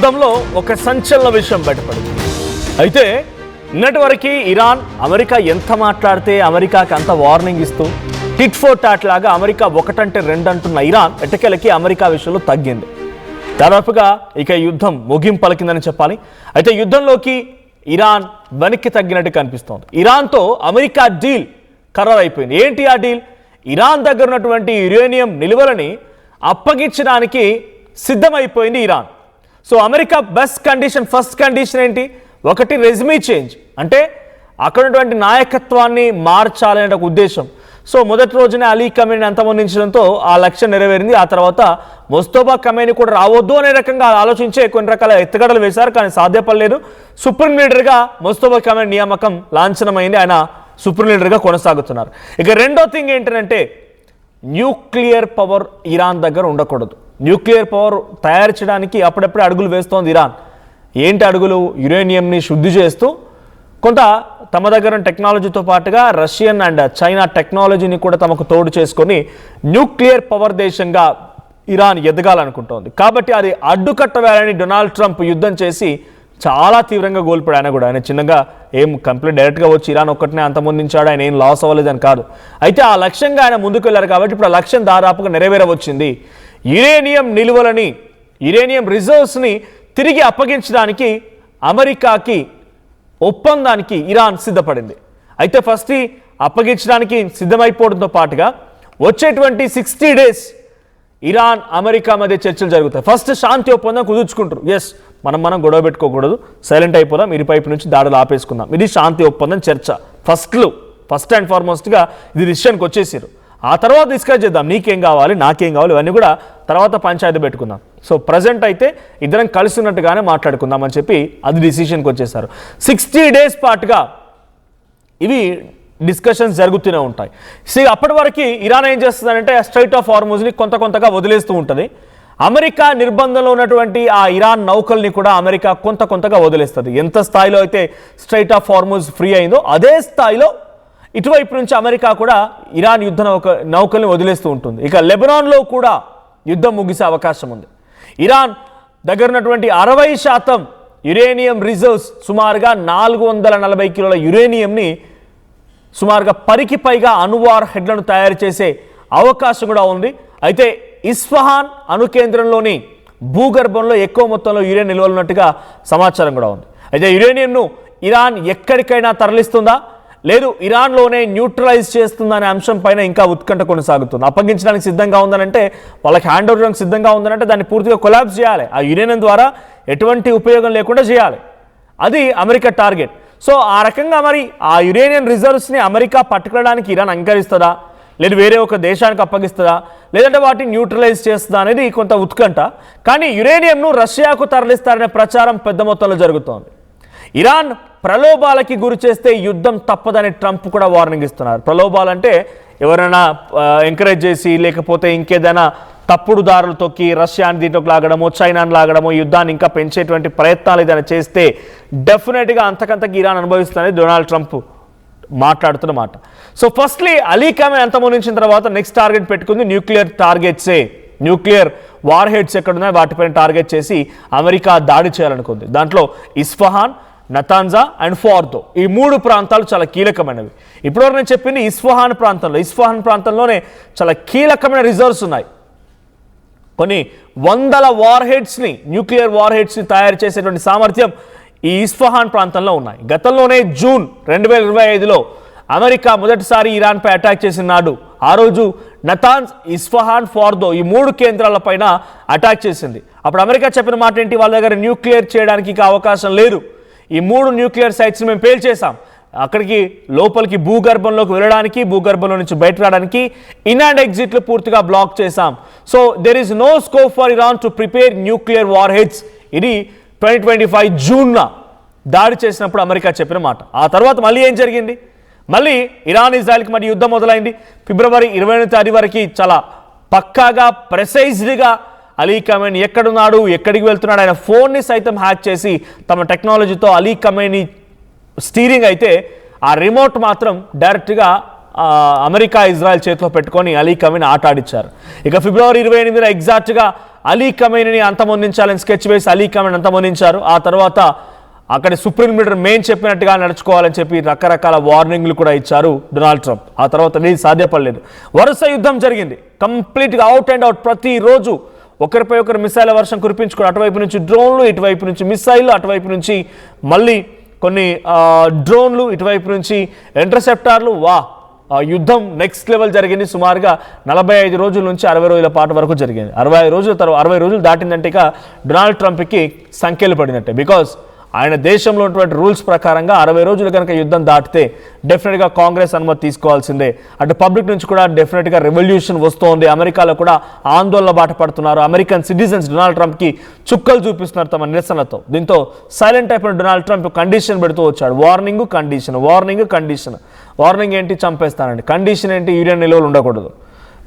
యుద్ధంలో ఒక సంచలన విషయం బయటపడింది. అయితే నిన్నటి వరకు ఇరాన్ అమెరికా ఎంత మాట్లాడితే అమెరికాకి అంత వార్నింగ్ ఇస్తూ టిట్ ఫోర్ టాట్ లాగా అమెరికా ఒకటంటే రెండు అంటున్న ఇరాన్ ఎట్టకేలకి అమెరికా విషయంలో తగ్గింది. దాదాపుగా ఇక యుద్ధం ముగింపు పలికిందని చెప్పాలి. అయితే యుద్ధంలోకి ఇరాన్ వెనక్కి తగ్గినట్టు కనిపిస్తోంది. ఇరాన్తో అమెరికా డీల్ ఖరారైపోయింది. ఏంటి ఆ డీల్? ఇరాన్ దగ్గర ఉన్నటువంటి యురేనియం నిల్వలని అప్పగించడానికి సిద్ధమైపోయింది Iran. So America first condition ఏంటి? ఒకటి రెజ్యూమీ చేంజ్, అంటే అక్కడ ఉన్నటువంటి నాయకత్వాన్ని మార్చాలనే ఒక ఉద్దేశం. సో మొదటి రోజునే అలీ ఖమేనీ అంతమొందించడంతో ఆ లక్ష్యం నెరవేరింది. ఆ తర్వాత ముస్తఫా ఖమేనీ కూడా రావద్దు అనే రకంగా ఆలోచించే కొన్ని రకాల ఎత్తుగడలు వేశారు, కానీ సాధ్యపడలేదు. సుప్రీం లీడర్గా ముస్తఫా ఖమేనీ నియామకం లాంఛనమైంది. ఆయన సుప్రీం లీడర్గా కొనసాగుతున్నారు. ఇక రెండో థింగ్ ఏంటంటే న్యూక్లియర్ పవర్ ఇరాన్ దగ్గర ఉండకూడదు. న్యూక్లియర్ పవర్ తయారు చేయడానికి అప్పుడప్పుడే అడుగులు వేస్తోంది ఇరాన్. ఏంటి అడుగులు? యురేనియంని శుద్ధి చేస్తూ కొంత తమ దగ్గర టెక్నాలజీతో పాటుగా రష్యన్ అండ్ చైనా టెక్నాలజీని కూడా తమకు తోడు చేసుకొని న్యూక్లియర్ పవర్ దేశంగా ఇరాన్ ఎదగాలనుకుంటోంది. కాబట్టి అది అడ్డుకట్ట వేయాలని డొనాల్డ్ ట్రంప్ యుద్ధం చేసి చాలా తీవ్రంగా కోల్పోయాడు. ఆయన కూడా ఆయన చిన్నగా ఏం కంప్లీట్ డైరెక్ట్గా వచ్చి ఇరాన్ ఒక్కటినే అంతమొందించాడు, ఆయన ఏం లాస్ అవ్వలేదని కాదు. అయితే ఆ లక్ష్యంగా ఆయన ముందుకు వెళ్ళారు. కాబట్టి ఇప్పుడు ఆ లక్ష్యం దాదాపుగా నెరవేరవచ్చింది. యురేనియం నిల్వలని, యురేనియం రిజర్వ్స్ని తిరిగి అప్పగించడానికి అమెరికాకి ఒప్పందానికి ఇరాన్ సిద్ధపడింది. అయితే ఫస్ట్ అప్పగించడానికి సిద్ధమైపోవడంతో పాటుగా వచ్చేటువంటి 60 days ఇరాన్ అమెరికా మధ్య చర్చలు జరుగుతాయి. ఫస్ట్ శాంతి ఒప్పందం కుదుర్చుకుంటారు. ఎస్, మనం గొడవ పెట్టుకోకూడదు, సైలెంట్ అయిపోదాం, ఇరుపైపు నుంచి దాడులు ఆపేసుకుందాం. ఇది శాంతి ఒప్పందం చర్చ. ఫస్ట్ అండ్ ఫార్మోస్ట్గా ఇది డిసిషన్కి వచ్చేసారు. ఆ తర్వాత డిస్కస్ చేద్దాం, నీకేం కావాలి నాకేం కావాలి ఇవన్నీ కూడా తర్వాత పంచాయతీ పెట్టుకుందాం. సో ప్రజెంట్ అయితే ఇద్దరం కలిసి ఉన్నట్టుగానే మాట్లాడుకుందాం అని చెప్పి అది డిసిషన్కి వచ్చేసారు. 60 days పాటుగా ఇవి డిస్కషన్స్ జరుగుతూనే ఉంటాయి. సో అప్పటి వరకు ఇరాన్ ఏం చేస్తుందంటే స్ట్రైట్ ఆఫ్ హార్మూజ్ని కొంతగా వదిలేస్తూ ఉంటుంది. అమెరికా నిర్బంధంలో ఉన్నటువంటి ఆ ఇరాన్ నౌకల్ని కూడా అమెరికా కొంతగా వదిలేస్తుంది. ఎంత స్థాయిలో అయితే స్ట్రైట్ ఆఫ్ హార్మూజ్ ఫ్రీ అయిందో అదే స్థాయిలో ఇటువైపు నుంచి అమెరికా కూడా ఇరాన్ యుద్ధ నౌకల్ని వదిలేస్తూ ఉంటుంది. ఇక లెబనాన్లో కూడా యుద్ధం ముగిసే అవకాశం ఉంది. ఇరాన్ దగ్గర ఉన్నటువంటి 60% యురేనియం రిజర్వ్స్, సుమారుగా 440 కిలోల యురేనియంని సుమారుగా 10కి పైగా అణువార్ హెడ్లను తయారు చేసే అవకాశం కూడా ఉంది. అయితే ఇస్ఫహాన్ అణు కేంద్రంలోని భూగర్భంలో ఎక్కువ మొత్తంలో యురేనియం నిల్వలు ఉన్నట్టుగా సమాచారం కూడా ఉంది. అయితే యురేనియంను ఇరాన్ ఎక్కడికైనా తరలిస్తుందా, లేదు ఇరాన్లోనే న్యూట్రలైజ్ చేస్తుందా అనే అంశం పైన ఇంకా ఉత్కంఠ కొనసాగుతుంది. అప్పగించడానికి సిద్ధంగా ఉందనంటే, వాళ్ళకి హ్యాండ్ ఓవర్ చేయడానికి సిద్ధంగా ఉందనంటే దాన్ని పూర్తిగా కొలాప్స్ చేయాలి. ఆ యురేనియం ద్వారా ఎటువంటి ఉపయోగం లేకుండా చేయాలి. అది అమెరికా టార్గెట్. సో ఆ రకంగా మరి ఆ యురేనియం రిజర్వ్స్ని అమెరికా పట్టుకోవడానికి ఇరాన్ అంగీకరిస్తుందా, లేదు వేరే ఒక దేశానికి అప్పగిస్తుందా, లేదంటే వాటిని న్యూట్రలైజ్ చేస్తుందా అనేది కొంత ఉత్కంఠ. కానీ యురేనియంను రష్యాకు తరలిస్తారనే ప్రచారం పెద్ద మొత్తంలో జరుగుతోంది. ఇరాన్ ప్రలోభాలకి గురి చేస్తే యుద్ధం తప్పదని ట్రంప్ కూడా వార్నింగ్ ఇస్తున్నారు. ప్రలోభాలంటే ఎవరైనా ఎంకరేజ్ చేసి, లేకపోతే ఇంకేదైనా తప్పుడు దారులు తొక్కి రష్యాని దీంట్లోకి లాగడమో, చైనాని లాగడమో, యుద్ధాన్ని ఇంకా పెంచేటువంటి ప్రయత్నాలు ఏదైనా చేస్తే డెఫినెట్గా అంతకంతకి ఇరాన్ అనుభవిస్తుందని డొనాల్డ్ ట్రంప్ మాట్లాడుతున్నమాట. సో ఫస్ట్లీ అలీ ఖమేనీ అంతమొందించిన తర్వాత నెక్స్ట్ టార్గెట్ పెట్టుకుంది న్యూక్లియర్ టార్గెట్సే. న్యూక్లియర్ వార్ హెడ్స్ ఎక్కడున్నాయో వాటిపైన టార్గెట్ చేసి అమెరికా దాడి చేయాలనుకుంది. దాంట్లో ఇస్ఫహాన్, నతాన్జా అండ్ ఫార్దో, ఈ 3 ప్రాంతాలు చాలా కీలకమైనవి. ఇప్పటివరకు నేను చెప్పింది ఇస్ఫహాన్ ప్రాంతంలోనే చాలా కీలకమైన రిజర్వ్స్ ఉన్నాయి. కొన్ని వందల వార్ హెడ్స్ని, న్యూక్లియర్ వార్ హెడ్స్ని తయారు చేసేటువంటి సామర్థ్యం ఈ ఇస్ఫహాన్ ప్రాంతంలో ఉన్నాయి. గతంలోనే జూన్ 2025లో అమెరికా మొదటిసారి ఇరాన్పై అటాక్ చేసిన నాడు ఆ రోజు నతాన్స్, ఇస్ఫహాన్, ఫార్దో ఈ 3 కేంద్రాలపైన అటాక్ చేసింది. అప్పుడు అమెరికా చెప్పిన మాట ఏంటి? వాళ్ళ దగ్గర న్యూక్లియర్ చేయడానికి ఇక అవకాశం లేదు. ఈ 3 న్యూక్లియర్ సైట్స్ని మేము పేల్చేసాం. అక్కడికి లోపలికి భూగర్భంలోకి వెళ్ళడానికి, భూగర్భంలో నుంచి బయట రావడానికి ఇన్ అండ్ ఎగ్జిట్లు పూర్తిగా బ్లాక్ చేశాం. So there is no scope for Iran to prepare nuclear warheads. ఇది 2025 జూన్న దాడి చేసినప్పుడు అమెరికా చెప్పిన మాట. ఆ తర్వాత మళ్ళీ ఏం జరిగింది? మళ్ళీ ఇరాన్ ఇజ్రాయెల్కి మరి యుద్ధం మొదలైంది. ఫిబ్రవరి 28వ తేదీ వరకు చాలా పక్కాగా ప్రెసైజ్డ్గా అలీ ఖమేనీ ఎక్కడున్నాడు, ఎక్కడికి వెళ్తున్నాడు, ఆయన ఫోన్ని సైతం హ్యాక్ చేసి తమ టెక్నాలజీతో అలీ ఖమేనీ స్టీరింగ్ అయితే ఆ రిమోట్ మాత్రం డైరెక్ట్గా అమెరికా ఇజ్రాయెల్ చేతిలో పెట్టుకొని అలీ ఖమేనీ ఆట ఆడిచ్చారు. ఇక ఫిబ్రవరి 28న ఎగ్జాక్ట్గా అలీ ఖమేనీని అంతమొందించాలని స్కెచ్ వేసి అలీ ఖమేని అంతమొందించారు. ఆ తర్వాత అక్కడ సుప్రీం లీడర్ మెయిన్ చెప్పినట్టుగా నడుచుకోవాలని చెప్పి రకరకాల వార్నింగ్లు కూడా ఇచ్చారు డొనాల్డ్ ట్రంప్. ఆ తర్వాత ఇది సాధ్యపడలేదు. వరుస యుద్ధం జరిగింది కంప్లీట్గా అవుట్ అండ్ అవుట్. ప్రతిరోజు ఒకరిపై ఒకరు మిసైల్ వర్షం కురిపించుకుని అటువైపు నుంచి డ్రోన్లు, ఇటువైపు నుంచి మిసైళ్ళు, అటువైపు నుంచి మళ్ళీ కొన్ని డ్రోన్లు, ఇటువైపు నుంచి ఇంటర్సెప్టార్లు. యుద్ధం నెక్స్ట్ లెవెల్ జరిగింది. సుమారుగా 45 రోజుల నుంచి 60 రోజుల పాటు వరకు జరిగింది. 60 రోజులు దాటిందంటే ఇక డొనాల్డ్ ట్రంప్కి సంఖ్యలు పడినట్టే. బికాజ్ ఆయన దేశంలో ఉన్నటువంటి రూల్స్ ప్రకారంగా 60 రోజులు కనుక యుద్ధం దాటితే డెఫినెట్గా కాంగ్రెస్ అనుమతి తీసుకోవాల్సిందే. అటు పబ్లిక్ నుంచి కూడా డెఫినెట్గా రెవల్యూషన్ వస్తోంది. అమెరికాలో కూడా ఆందోళన బాట పడుతున్నారు. అమెరికన్ సిటిజన్స్ డొనాల్డ్ ట్రంప్కి చుక్కలు చూపిస్తున్నారు తమ నిరసనలతో. దీంతో సైలెంట్ అయిపోయిన డొనాల్డ్ ట్రంప్ కండిషన్ పెడుతూ వచ్చాడు. Warning, condition, warning, condition. Warning ఏంటి? చంపేస్తానండి. కండిషన్ ఏంటి? యురేనియం నిల్వలు ఉండకూడదు.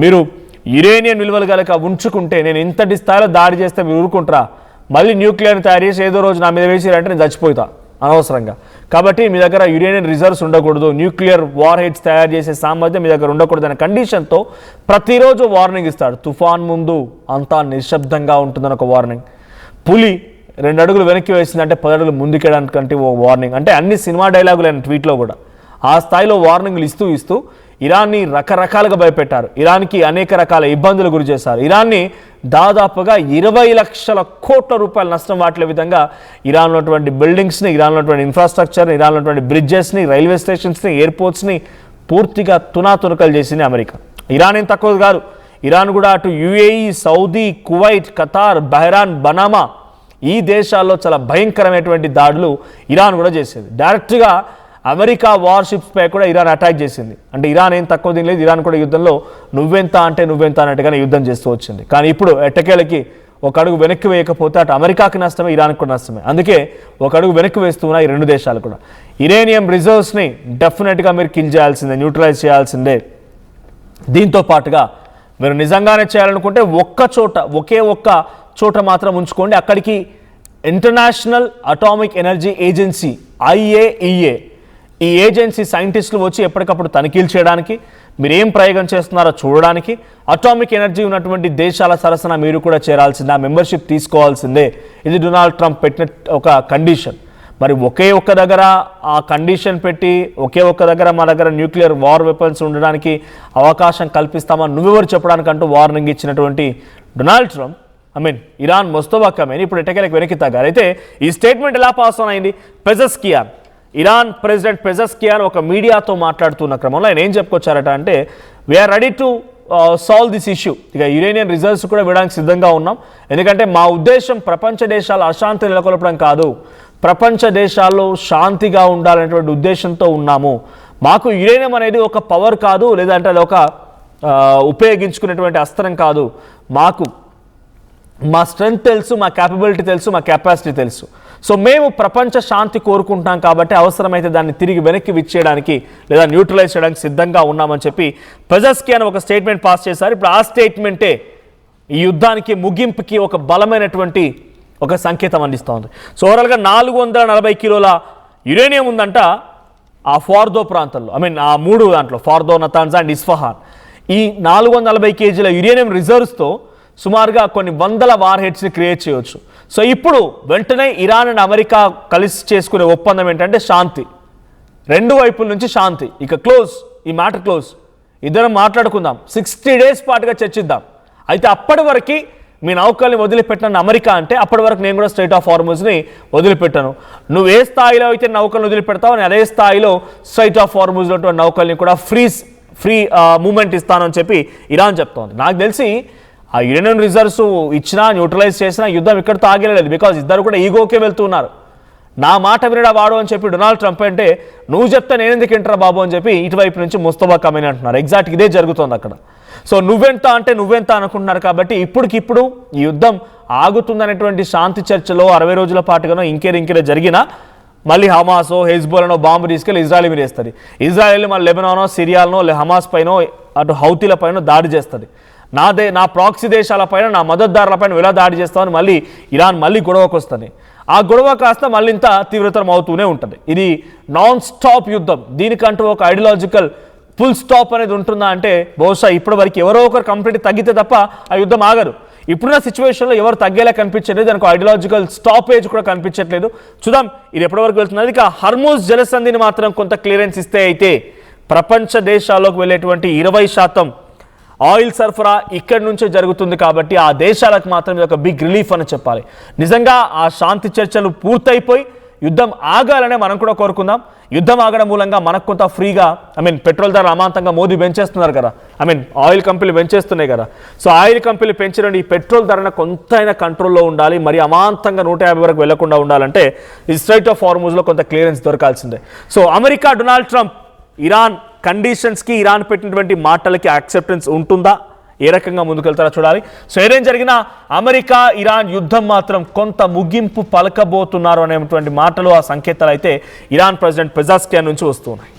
మీరు యురేనియం నిల్వలు కనుక ఉంచుకుంటే నేను ఇంతటి స్థాయిలో దాడి చేస్తే మీరు ఊరుకుంటారా? మళ్ళీ న్యూక్లియర్ని తయారు చేసి ఏదో రోజు నా మీద వేసిరంటే నేను చచ్చిపోతా అనవసరంగా. కాబట్టి మీ దగ్గర యురేనియం రిజర్వ్స్ ఉండకూడదు, న్యూక్లియర్ వార్ హెడ్స్ తయారు చేసే సామర్థ్యం మీ దగ్గర ఉండకూడదు అనే కండిషన్తో ప్రతిరోజు వార్నింగ్ ఇస్తాడు. తుఫాన్ ముందు అంతా నిశ్శబ్దంగా ఉంటుందని ఒక వార్నింగ్. పులి 2 అడుగులు వెనక్కి వేసిందంటే 10 అడుగులు ముందుకేయడానికంటే ఓ వార్నింగ్. అంటే అన్ని సినిమా డైలాగులు అయిన ట్వీట్లో కూడా ఆ స్థాయిలో వార్నింగ్లు ఇస్తూ ఇరాన్ని రకరకాలుగా భయపెట్టారు. ఇరాన్కి అనేక రకాల ఇబ్బందులు గురి చేశారు. ఇరాన్ని దాదాపుగా 20 లక్షల కోట్ల రూపాయల నష్టం వాటిల విధంగా ఇరాన్లో ఉన్నటువంటి బిల్డింగ్స్ని, ఇరాన్లో ఉన్నటువంటి ఇన్ఫ్రాస్ట్రక్చర్ని, ఇరాన్లో ఉన్నటువంటి బ్రిడ్జెస్ని, రైల్వే స్టేషన్స్ని, ఎయిర్పోర్ట్స్ని పూర్తిగా తునాతునకలు చేసింది అమెరికా. ఇరాన్ ఏం తక్కువ కాదు. ఇరాన్ కూడా అటు యుఏఈ, సౌదీ, కువైట్, ఖతార్, బహ్రాన్, బనామా ఈ దేశాల్లో చాలా భయంకరమైనటువంటి దాడులు ఇరాన్ కూడా చేసేది. డైరెక్ట్గా అమెరికా వార్షిప్స్పై కూడా ఇరాన్ అటాక్ చేసింది. అంటే ఇరాన్ ఏం తక్కువ తినలేదు. ఇరాన్ కూడా యుద్ధంలో నువ్వెంత అన్నట్టుగానే యుద్ధం చేస్తూ వచ్చింది. కానీ ఇప్పుడు ఎట్టకేలకి ఒక అడుగు వెనక్కి వేయకపోతే అటు అమెరికాకి నష్టమే, ఇరాన్కి కూడా నష్టమే. అందుకే ఒక అడుగు వెనక్కి వేస్తున్నాయి ఈ 2 దేశాలు కూడా. యురేనియం రిజర్వ్స్ని డెఫినెట్గా మీరు కిల్ చేయాల్సిందే, న్యూట్రలైజ్ చేయాల్సిందే. దీంతో పాటుగా మీరు నిజంగానే చేయాలనుకుంటే ఒకే ఒక్క చోట మాత్రం ఉంచుకోండి. అక్కడికి international atomic energy agency IAEA ఈ ఏజెన్సీ సైంటిస్టులు వచ్చి ఎప్పటికప్పుడు తనిఖీలు చేయడానికి, మీరు ఏం ప్రయోగం చేస్తున్నారో చూడడానికి, అటామిక్ ఎనర్జీ ఉన్నటువంటి దేశాల సరసన మీరు కూడా చేరాల్సిందే, ఆ మెంబర్షిప్ తీసుకోవాల్సిందే. ఇది డొనాల్డ్ ట్రంప్ పెట్టిన ఒక కండిషన్. మరి ఒకే ఒక్క దగ్గర ఆ కండిషన్ పెట్టి ఒకే ఒక్క దగ్గర మా దగ్గర న్యూక్లియర్ వార్ వెపన్స్ ఉండడానికి అవకాశం కల్పిస్తామని నువ్వెవరు చెప్పడానికంటూ వార్నింగ్ ఇచ్చినటువంటి డొనాల్డ్ ట్రంప్, ఇరాన్ మొస్తఫా ఖమేనీ ఇప్పుడు ఎట్టకేలకు వెనక్కి తగ్గారు. అయితే ఈ స్టేట్మెంట్ ఎలా పాస్ ఆన్ అయింది? పెజెస్కియాన్, ఇరాన్ ప్రెసిడెంట్ పెజెస్కియాన్ ఒక మీడియాతో మాట్లాడుతున్న క్రమంలో ఆయన ఏం చెప్పుకొచ్చారట అంటే, we are ready to solve this issue. ఇక యురేనియం రిజర్వ్స్ కూడా ఇవ్వడానికి సిద్ధంగా ఉన్నాం. ఎందుకంటే మా ఉద్దేశం ప్రపంచ దేశాలు అశాంతి నెలకొల్పడం కాదు, ప్రపంచ దేశాల్లో శాంతిగా ఉండాలనేటువంటి ఉద్దేశంతో ఉన్నాము. మాకు యురేనియం అనేది ఒక పవర్ కాదు, లేదంటే అది ఒక ఉపయోగించుకునేటువంటి అస్త్రం కాదు. మాకు మా స్ట్రెంగ్త్ తెలుసు, మా క్యాపబిలిటీ తెలుసు, మా కెపాసిటీ తెలుసు. సో మేము ప్రపంచ శాంతి కోరుకుంటున్నాం కాబట్టి అవసరమైతే దాన్ని తిరిగి వెనక్కి విచ్చేయడానికి లేదా న్యూట్రలైజ్ చేయడానికి సిద్ధంగా ఉన్నామని చెప్పి పెజెస్కియాన్ ఒక స్టేట్మెంట్ పాస్ చేశారు. ఇప్పుడు ఆ స్టేట్మెంటే ఈ యుద్ధానికి ముగింపుకి ఒక బలమైనటువంటి ఒక సంకేతం అందిస్తోంది. సో ఓవరాల్గా 440 కిలోల యురేనియం ఉందంట ఆ ఫార్దో ప్రాంతంలో. ఆ 3 దాంట్లో ఫార్దో, నతాన్జా అండ్ ఇస్ఫహాన్. ఈ 440 కేజీల యురేనియం రిజర్వ్స్తో సుమారుగా కొన్ని వందల వార్ హెడ్స్ని క్రియేట్ చేయవచ్చు. సో ఇప్పుడు వెంటనే ఇరాన్ అండ్ అమెరికా కలిసి చేసుకునే ఒప్పందం ఏంటంటే శాంతి, 2 వైపుల నుంచి శాంతి. ఇక క్లోజ్, ఈ మ్యాటర్ క్లోజ్. ఇద్దరం మాట్లాడుకుందాం, 60 days పాటుగా చర్చిద్దాం. అయితే అప్పటి వరకు మీ నౌకల్ని వదిలిపెట్టిన అమెరికా అంటే అప్పటి వరకు నేను కూడా స్ట్రైట్ ఆఫ్ హార్మూజ్ని వదిలిపెట్టాను. నువ్వు ఏ స్థాయిలో అయితే నౌకల్ని వదిలిపెడతావు నేను అదే స్థాయిలో స్ట్రైట్ ఆఫ్ హార్మూజ్లో నౌకల్ని కూడా ఫ్రీ మూమెంట్ ఇస్తానని చెప్పి ఇరాన్ చెప్తోంది. నాకు తెలిసి ఆ యురేనియం రిజర్వ్స్ ఇచ్చినా న్యూట్రలైజ్ చేసినా యుద్ధం ఇక్కడ తాగలేదు. బికాజ్ ఇద్దరు కూడా ఈగోకే వెళ్తున్నారు. నా మాట వినడా వాడు అని చెప్పి డొనాల్డ్ ట్రంప్ అంటే, నువ్వు చెప్తే నేను ఎందుకు ఇంటరా బాబు అని చెప్పి ఇటువైపు నుంచి ముస్తఫా ఖమేనీ అంటున్నారు. ఎగ్జాక్ట్ ఇదే జరుగుతుంది అక్కడ. సో నువ్వెంత అంటే నువ్వెంత అనుకుంటున్నారు. కాబట్టి ఇప్పటికిప్పుడు ఈ యుద్ధం ఆగుతుందనేటువంటి శాంతి చర్చలో 60 రోజుల పాటుగానో ఇంకేరే జరిగినా మళ్ళీ హమాసో హెజ్బోలనో బాంబు తీసుకెళ్ళి ఇజ్రాయెల్ మీద వేస్తుంది. ఇజ్రాయెల్ మళ్ళీ లెబనానో, సిరియాలనో, హమాస్ పైనో, అటు హౌతీల పైన దాడి చేస్తుంది. నా ప్రాక్సీ దేశాలపైన, నా మద్దతుదారులపైన ఎలా దాడి చేస్తామని మళ్ళీ ఇరాన్ మళ్ళీ గొడవకు వస్తుంది. ఆ గొడవ కాస్త మళ్ళీ ఇంత తీవ్రతరం అవుతూనే ఉంటుంది. ఇది నాన్ స్టాప్ యుద్ధం. దీనికంటూ ఒక ఐడియాలజికల్ ఫుల్ స్టాప్ అనేది ఉంటుందా అంటే బహుశా ఇప్పటి వరకు ఎవరో ఒకరు కంప్లీట్ తగ్గితే తప్ప ఆ యుద్ధం ఆగరు. ఇప్పుడున్న సిచ్యువేషన్లో ఎవరు తగ్గేలా కనిపించట్లేదు, దానికి ఐడియాలజికల్ స్టాపేజ్ కూడా కనిపించట్లేదు. చూద్దాం ఇది ఎప్పటివరకు వెళ్తున్నది. ఇక హర్మూజ్ జలసంధిని మాత్రం కొంత క్లియరెన్స్ ఇస్తే అయితే ప్రపంచ దేశాల్లోకి వెళ్ళేటువంటి 20% ఆయిల్ సరఫరా ఇక్కడి నుంచే జరుగుతుంది కాబట్టి ఆ దేశాలకు మాత్రం ఇది ఒక బిగ్ రిలీఫ్ అని చెప్పాలి. నిజంగా ఆ శాంతి చర్చలు పూర్తయిపోయి యుద్ధం ఆగాలనే మనం కూడా కోరుకుందాం. యుద్ధం ఆగడం మూలంగా మనకు కొంత ఫ్రీగా పెట్రోల్ ధర అమాంతంగా మోదీ పెంచేస్తున్నారు కదా, ఆయిల్ కంపెనీలు పెంచేస్తున్నాయి కదా. సో ఆయిల్ కంపెనీలు పెంచిన ఈ పెట్రోల్ ధరను కొంతైనా కంట్రోల్లో ఉండాలి. మరి అమాంతంగా 150 వరకు వెళ్లకుండా ఉండాలంటే ఈ స్ట్రైట్ ఆఫ్ హార్మూజ్లో కొంత క్లియరెన్స్ దొరకాల్సిందే. So America Donald Trump Iran కండిషన్స్కి, ఇరాన్ పెట్టినటువంటి మాటలకి యాక్సెప్టెన్స్ ఉంటుందా, ఏ రకంగా ముందుకెళ్తారో చూడాలి. సో ఏదేం జరిగినా అమెరికా ఇరాన్ యుద్ధం మాత్రం కొంత ముగింపు పలకబోతున్నారు అనేటువంటి మాటలు, ఆ సంకేతాలు అయితే ఇరాన్ ప్రెసిడెంట్ పెజెస్కియాన్ నుంచి వస్తున్నాయి.